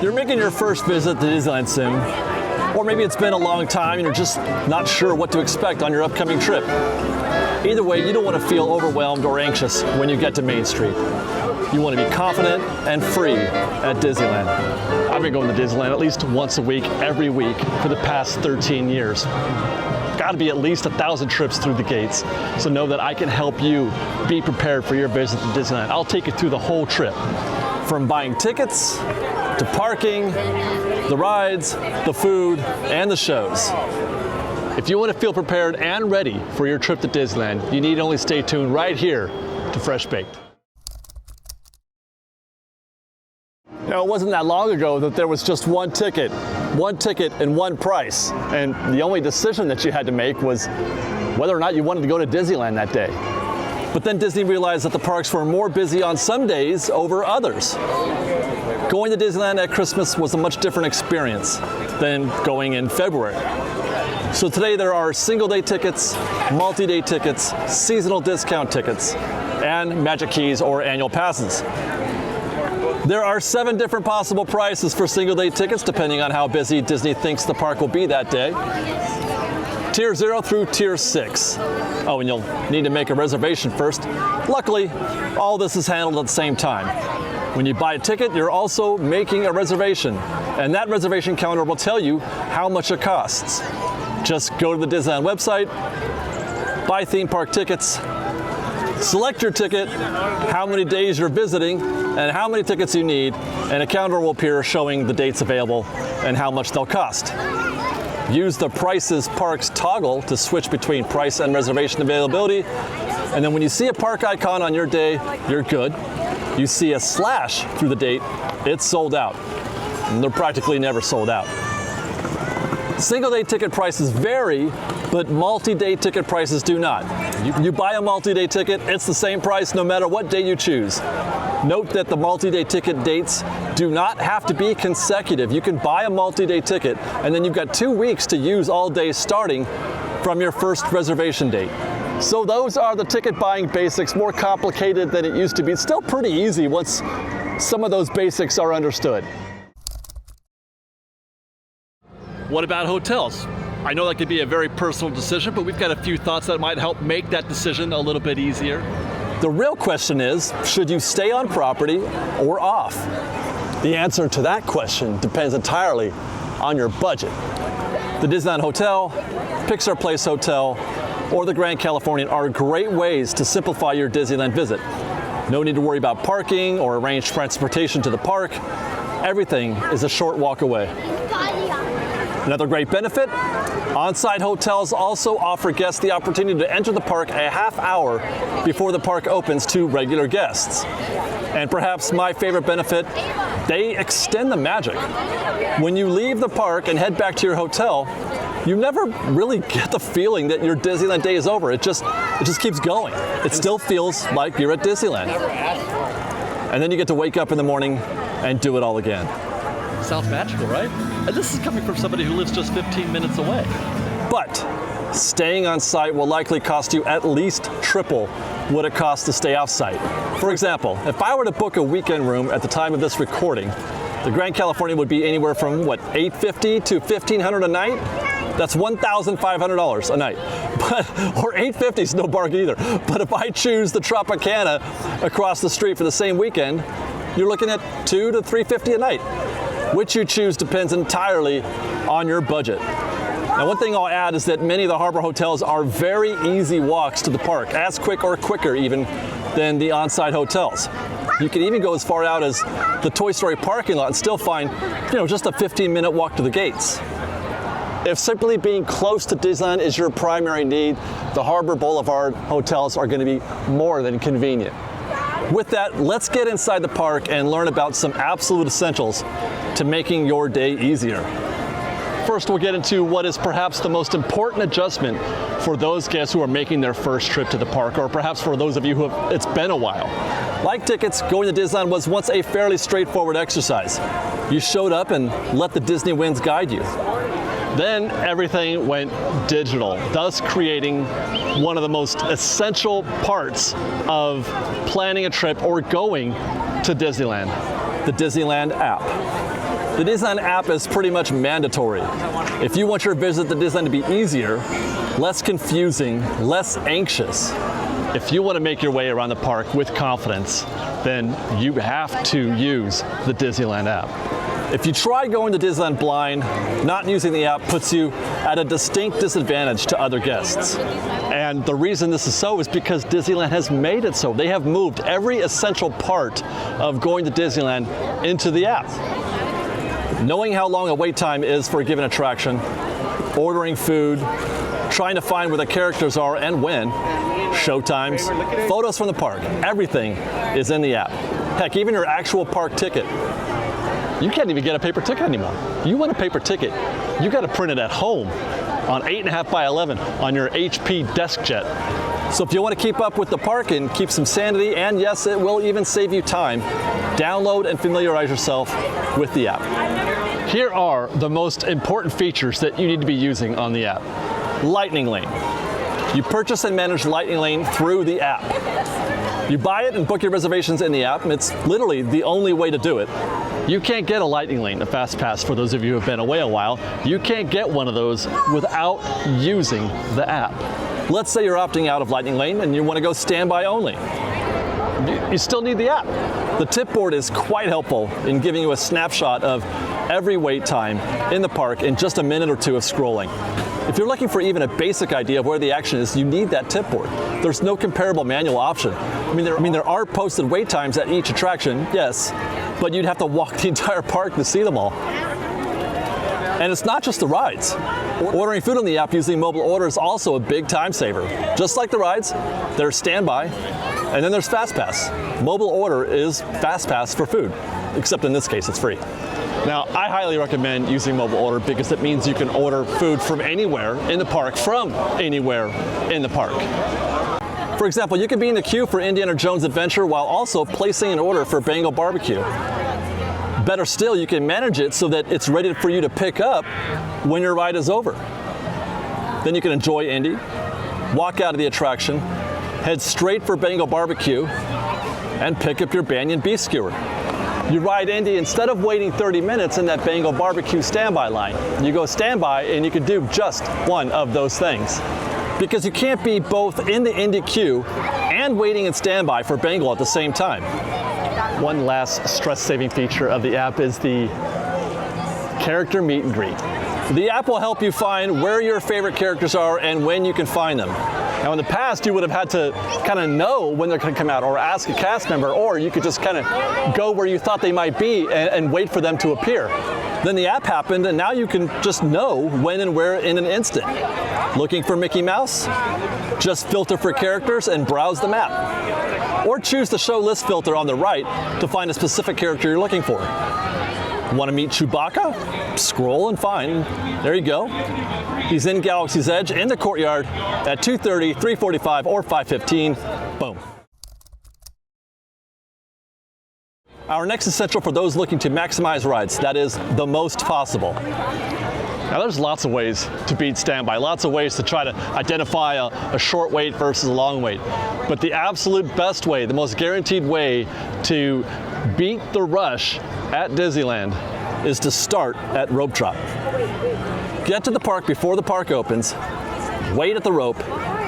You're making your first visit to Disneyland soon, or maybe it's been a long time and you're just not sure what to expect on your upcoming trip. Either way, you don't want to feel overwhelmed or anxious when you get to Main Street. You want to be confident and free at Disneyland. I've been going to Disneyland at least once a week, every week, for the past 13 years. Got to be at least 1,000 trips through the gates, so know that I can help you be prepared for your visit to Disneyland. I'll take you through the whole trip, from buying tickets, to parking, the rides, the food, and the shows. If you want to feel prepared and ready for your trip to Disneyland, you need only stay tuned right here to FreshBaked. It wasn't that long ago that there was just one ticket and one price. And the only decision that you had to make was whether or not you wanted to go to Disneyland that day. But then Disney realized that the parks were more busy on some days over others. Going to Disneyland at Christmas was a much different experience than going in February. So today there are single-day tickets, multi-day tickets, seasonal discount tickets, and Magic Keys or annual passes. There are 7 different possible prices for single-day tickets depending on how busy Disney thinks the park will be that day. Tier 0 through Tier 6. Oh, and you'll need to make a reservation first. Luckily, all this is handled at the same time. When you buy a ticket, you're also making a reservation, and that reservation counter will tell you how much it costs. Just go to the Disneyland website, buy theme park tickets, select your ticket, how many days you're visiting, and how many tickets you need, and a counter will appear showing the dates available and how much they'll cost. Use the Prices Parks toggle to switch between price and reservation availability, and then when you see a park icon on your day, you're good. You see a slash through the date, it's sold out. And they're practically never sold out. Single-day ticket prices vary, but multi-day ticket prices do not. You buy a multi-day ticket, it's the same price no matter what day you choose. Note that the multi-day ticket dates do not have to be consecutive. You can buy a multi-day ticket, and then you've got 2 weeks to use all day starting from your first reservation date. So those are the ticket buying basics, more complicated than it used to be. It's still pretty easy once some of those basics are understood. What about hotels? I know that could be a very personal decision, but we've got a few thoughts that might help make that decision a little bit easier. The real question is, should you stay on property or off? The answer to that question depends entirely on your budget. The Disneyland Hotel, Pixar Place Hotel, or the Grand Californian are great ways to simplify your Disneyland visit. No need to worry about parking or arrange transportation to the park. Everything is a short walk away. Another great benefit, on-site hotels also offer guests the opportunity to enter the park a half hour before the park opens to regular guests. And perhaps my favorite benefit, they extend the magic. When you leave the park and head back to your hotel, you never really get the feeling that your Disneyland day is over. It just keeps going. It still feels like you're at Disneyland. And then you get to wake up in the morning and do it all again. Sounds magical, right? And this is coming from somebody who lives just 15 minutes away. But staying on site will likely cost you at least triple what it costs to stay off site. For example, if I were to book a weekend room at the time of this recording, the Grand Californian would be anywhere from $850 to $1,500 a night? That's $1,500 a night. Or $850 is no bargain either. But if I choose the Tropicana across the street for the same weekend, you're looking at $200 to $350 a night. Which you choose depends entirely on your budget. Now, one thing I'll add is that many of the harbor hotels are very easy walks to the park, as quick or quicker even than the on-site hotels. You can even go as far out as the Toy Story parking lot and still find, just a 15-minute walk to the gates. If simply being close to Disneyland is your primary need, the Harbor Boulevard hotels are going to be more than convenient. With that, let's get inside the park and learn about some absolute essentials to making your day easier. First, we'll get into what is perhaps the most important adjustment for those guests who are making their first trip to the park, or perhaps for those of you who it's been a while. Like tickets, going to Disneyland was once a fairly straightforward exercise. You showed up and let the Disney winds guide you. Then everything went digital, thus creating one of the most essential parts of planning a trip or going to Disneyland, the Disneyland app. The Disneyland app is pretty much mandatory. If you want your visit to Disneyland to be easier, less confusing, less anxious, if you want to make your way around the park with confidence, then you have to use the Disneyland app. If you try going to Disneyland blind, not using the app puts you at a distinct disadvantage to other guests. And the reason this is so is because Disneyland has made it so. They have moved every essential part of going to Disneyland into the app. Knowing how long a wait time is for a given attraction, ordering food, trying to find where the characters are and when, show times, photos from the park, everything is in the app. Heck, even your actual park ticket. You can't even get a paper ticket anymore. You want a paper ticket, you got to print it at home on 8.5 by 11 on your HP DeskJet. So if you want to keep up with the park and keep some sanity, and yes, it will even save you time, download and familiarize yourself with the app. Here are the most important features that you need to be using on the app. Lightning Lane. You purchase and manage Lightning Lane through the app. You buy it and book your reservations in the app, and it's literally the only way to do it. You can't get a Lightning Lane, a Fast Pass, for those of you who have been away a while. You can't get one of those without using the app. Let's say you're opting out of Lightning Lane and you want to go standby only. You still need the app. The tip board is quite helpful in giving you a snapshot of every wait time in the park in just a minute or two of scrolling. If you're looking for even a basic idea of where the action is, you need that tip board. There's no comparable manual option. I mean, there are posted wait times at each attraction, yes, but you'd have to walk the entire park to see them all. And it's not just the rides. Ordering food on the app using mobile order is also a big time saver. Just like the rides, there's standby, and then there's Fast Pass. Mobile order is Fast Pass for food, except in this case it's free. Now, I highly recommend using mobile order because it means you can order food from anywhere in the park, from anywhere in the park. For example, you could be in the queue for Indiana Jones Adventure while also placing an order for Bengal Barbecue. Better still, you can manage it so that it's ready for you to pick up when your ride is over. Then you can enjoy Indy, walk out of the attraction, head straight for Bengal Barbecue, and pick up your Banyan beef skewer. You ride Indy instead of waiting 30 minutes in that Bengal Barbecue standby line. You go standby and you can do just one of those things. Because you can't be both in the Indy queue and waiting in standby for Bengal at the same time. One last stress-saving feature of the app is the character meet and greet. The app will help you find where your favorite characters are and when you can find them. Now, in the past, you would have had to kind of know when they're going to come out or ask a cast member, or you could just kind of go where you thought they might be and wait for them to appear. Then the app happened, and now you can just know when and where in an instant. Looking for Mickey Mouse? Just filter for characters and browse the map. Or choose the show list filter on the right to find a specific character you're looking for. Want to meet Chewbacca? Scroll and find. There you go. He's in Galaxy's Edge in the courtyard at 2:30, 3:45, or 5:15. Boom. Our next essential for those looking to maximize rides, that is the most possible. Now, there's lots of ways to beat standby, lots of ways to try to identify a short wait versus a long wait. But the absolute best way, the most guaranteed way to beat the rush at Disneyland is to start at rope drop. Get to the park before the park opens, wait at the rope,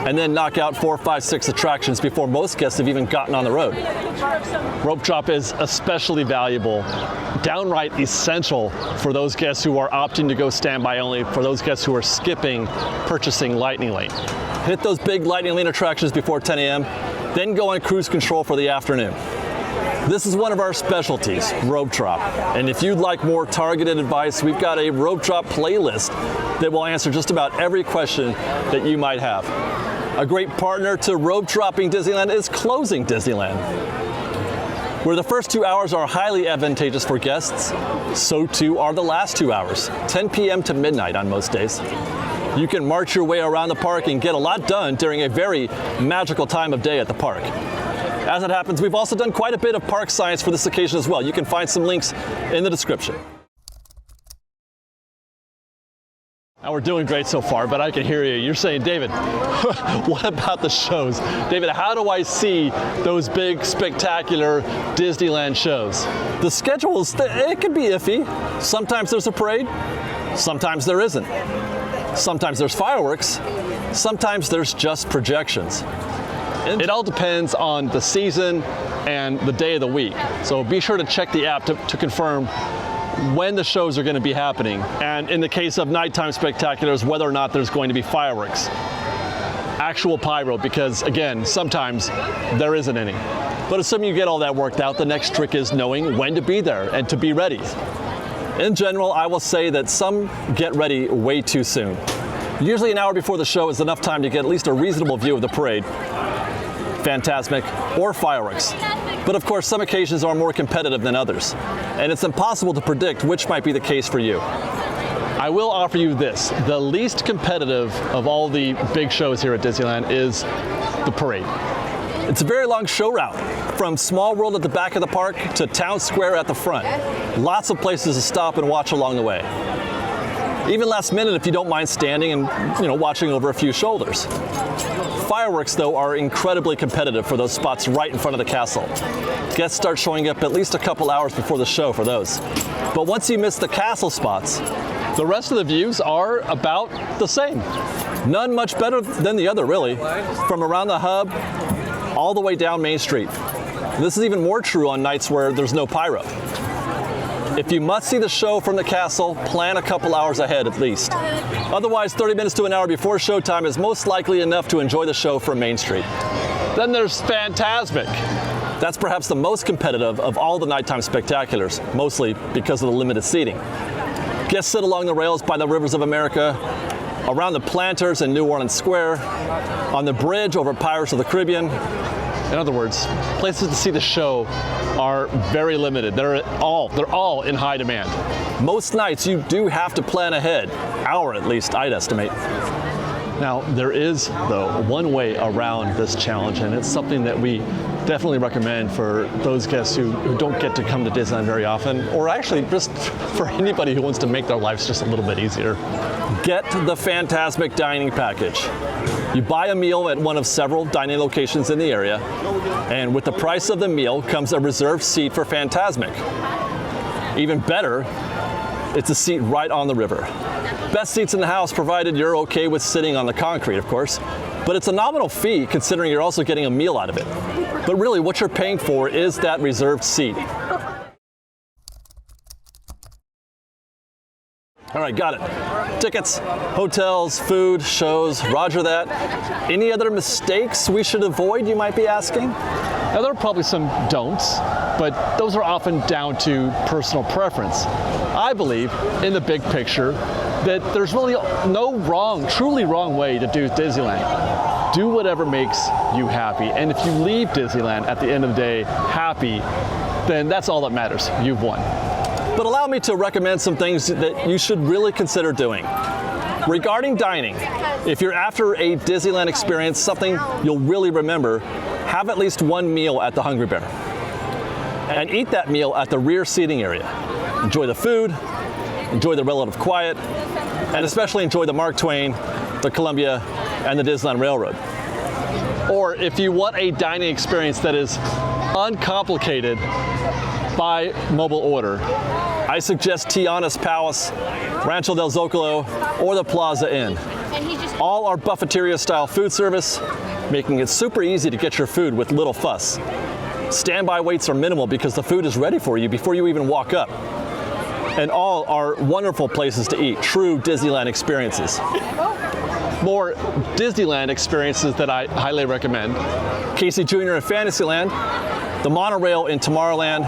and then knock out 4, 5, 6 attractions before most guests have even gotten on the road. Rope drop is especially valuable, downright essential for those guests who are opting to go standby only, for those guests who are skipping purchasing Lightning Lane. Hit those big Lightning Lane attractions before 10 a.m., then go on cruise control for the afternoon. This is one of our specialties, rope drop. And if you'd like more targeted advice, we've got a rope drop playlist that will answer just about every question that you might have. A great partner to rope dropping Disneyland is Closing Disneyland, where the first 2 hours are highly advantageous for guests. So too are the last 2 hours, 10 p.m. to midnight on most days. You can march your way around the park and get a lot done during a very magical time of day at the park. As it happens, we've also done quite a bit of park science for this occasion as well. You can find some links in the description. Now we're doing great so far, but I can hear you. You're saying, David, what about the shows? David, how do I see those big, spectacular Disneyland shows? The schedule it can be iffy. Sometimes there's a parade, sometimes there isn't. Sometimes there's fireworks, sometimes there's just projections. It all depends on the season and the day of the week. So be sure to check the app to confirm when the shows are going to be happening, and in the case of nighttime spectaculars, whether or not there's going to be fireworks. Actual pyro, because again, sometimes there isn't any. But assuming you get all that worked out, the next trick is knowing when to be there and to be ready. In general, I will say that some get ready way too soon. Usually an hour before the show is enough time to get at least a reasonable view of the parade, Fantasmic, or fireworks. But of course, some occasions are more competitive than others, and it's impossible to predict which might be the case for you. I will offer you this. The least competitive of all the big shows here at Disneyland is the parade. It's a very long show route, from Small World at the back of the park to Town Square at the front. Lots of places to stop and watch along the way. Even last minute if you don't mind standing and watching over a few shoulders. Fireworks, though, are incredibly competitive for those spots right in front of the castle. Guests start showing up at least a couple hours before the show for those. But once you miss the castle spots, the rest of the views are about the same. None much better than the other, really. From around the hub, all the way down Main Street. This is even more true on nights where there's no pyro. If you must see the show from the castle, plan a couple hours ahead at least. Otherwise, 30 minutes to an hour before showtime is most likely enough to enjoy the show from Main Street. Then there's Fantasmic. That's perhaps the most competitive of all the nighttime spectaculars, mostly because of the limited seating. Guests sit along the rails by the rivers of America, around the planters in New Orleans Square, on the bridge over Pirates of the Caribbean. In other words, places to see the show are very limited. They're all in high demand. Most nights you do have to plan ahead, hour at least, I'd estimate. Now, there is, though, one way around this challenge, and it's something that we definitely recommend for those guests who don't get to come to Disneyland very often, or actually just for anybody who wants to make their lives just a little bit easier. Get the Fantasmic dining package. You buy a meal at one of several dining locations in the area, and with the price of the meal comes a reserved seat for Fantasmic. Even better, it's a seat right on the river. Best seats in the house, provided you're okay with sitting on the concrete, of course. But it's a nominal fee considering you're also getting a meal out of it. But really, what you're paying for is that reserved seat. All right, got it. Tickets, hotels, food, shows, roger that. Any other mistakes we should avoid, you might be asking? Now, there are probably some don'ts, but those are often down to personal preference. I believe, in the big picture, that there's really no truly wrong way to do Disneyland. Do whatever makes you happy. And if you leave Disneyland at the end of the day happy, then that's all that matters. You've won. But allow me to recommend some things that you should really consider doing. Regarding dining, if you're after a Disneyland experience, something you'll really remember, have at least one meal at the Hungry Bear. And eat that meal at the rear seating area. Enjoy the food, enjoy the relative quiet, and especially enjoy the Mark Twain, the Columbia, and the Disneyland Railroad. Or if you want a dining experience that is uncomplicated by mobile order, I suggest Tiana's Palace, Rancho del Zocalo, or the Plaza Inn. All are buffeteria-style food service, making it super easy to get your food with little fuss. Standby waits are minimal because the food is ready for you before you even walk up. And all are wonderful places to eat, true Disneyland experiences. More Disneyland experiences that I highly recommend: Casey Jr. in Fantasyland, the monorail in Tomorrowland,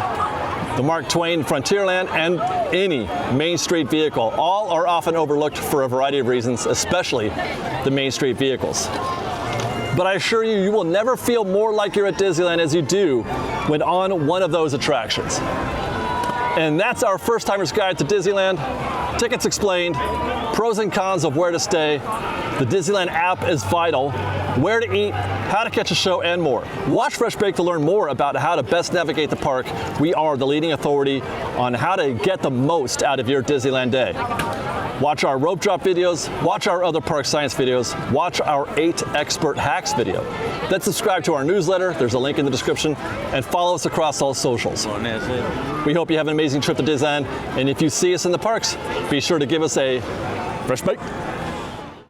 the Mark Twain Frontierland, and any Main Street vehicle. All are often overlooked for a variety of reasons, especially the Main Street vehicles. But I assure you, you will never feel more like you're at Disneyland as you do when on one of those attractions. And that's our First Timer's Guide to Disneyland. Tickets explained, pros and cons of where to stay. The Disneyland app is vital. where to eat, how to catch a show, and more. Watch FreshBaked to learn more about how to best navigate the park. We are the leading authority on how to get the most out of your Disneyland day. Watch our rope drop videos, watch our other park science videos, watch our 8 expert hacks video. Then subscribe to our newsletter, there's a link in the description, and follow us across all socials. We hope you have an amazing trip to Disneyland, and if you see us in the parks, be sure to give us a FreshBaked.